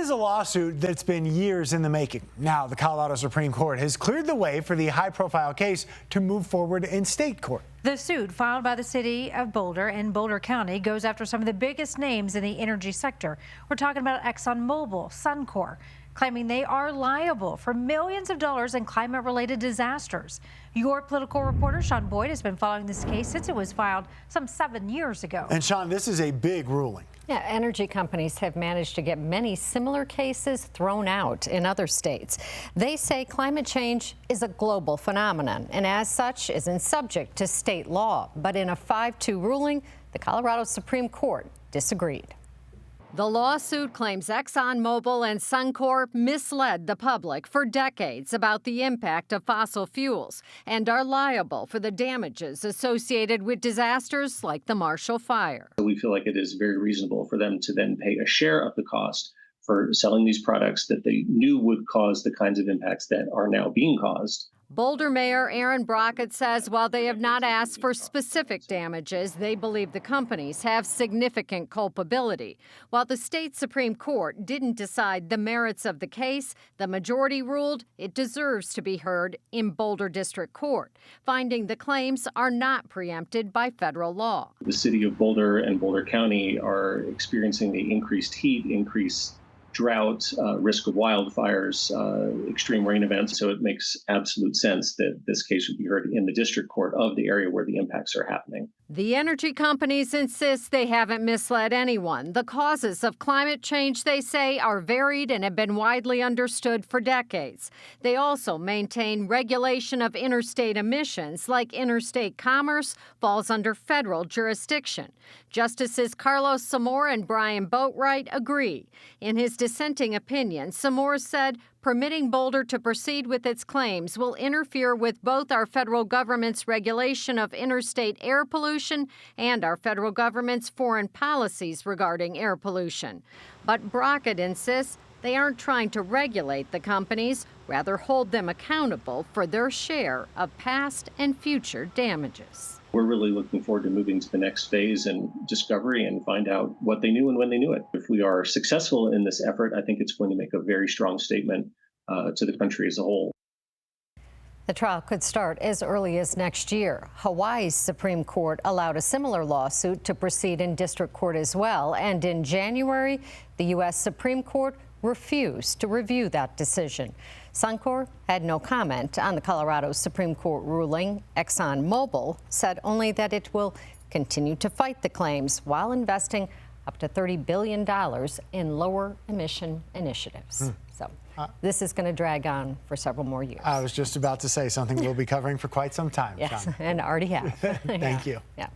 is a lawsuit that's been years in the making. Now, the Colorado Supreme Court has cleared the way for the high-profile case to move forward in state court. The suit filed by the city of Boulder in Boulder County goes after some of the biggest names in the energy sector. We're talking about Exxon Mobil, Suncor, claiming they are liable for millions of dollars in climate-related disasters. Your political reporter, Sean Boyd, has been following this case since it was filed some 7 years ago. And Sean, this is a big ruling. Yeah, energy companies have managed to get many similar cases thrown out in other states. They say climate change is a global phenomenon and as such isn't subject to state law. But in a 5-2 ruling, the Colorado Supreme Court disagreed. The lawsuit claims Exxon Mobil and Suncor misled the public for decades about the impact of fossil fuels and are liable for the damages associated with disasters like the Marshall Fire. We feel like it is very reasonable for them to then pay a share of the cost for selling these products that they knew would cause the kinds of impacts that are now being caused. Boulder Mayor Aaron Brockett says while they have not asked for specific damages, they believe the companies have significant culpability. While the state Supreme Court didn't decide the merits of the case, the majority ruled it deserves to be heard in Boulder District Court, finding the claims are not preempted by federal law. The city of Boulder and Boulder County are experiencing the increased heat, increased drought, risk of wildfires, extreme rain events. So it makes absolute sense that this case should be heard in the district court of the area where the impacts are happening. The energy companies insist they haven't misled anyone. The causes of climate change, they say, are varied and have been widely understood for decades. They also maintain regulation of interstate emissions, like interstate commerce, falls under federal jurisdiction. Justices Carlos Samore and Brian Boatwright agree. In his dissenting opinion, Samore said permitting Boulder to proceed with its claims will interfere with both our federal government's regulation of interstate air pollution and our federal government's foreign policies regarding air pollution. But Brockett insists they aren't trying to regulate the companies, rather hold them accountable for their share of past and future damages. We're really looking forward to moving to the next phase and discovery and find out what they knew and when they knew it. If we are successful in this effort, I think it's going to make a very strong statement to the country as a whole. The trial could start as early as next year. Hawaii's Supreme Court allowed a similar lawsuit to proceed in district court as well. And in January, the U.S. Supreme Court refused to review that decision. Suncor had no comment on the Colorado Supreme Court ruling. Exxon Mobil said only that it will continue to fight the claims while investing up to $30 billion in lower emission initiatives. So this is going to drag on for several more years. I was just about to say something we'll be covering for quite some time. Yes, Sean. and already have. Thank you. Yeah.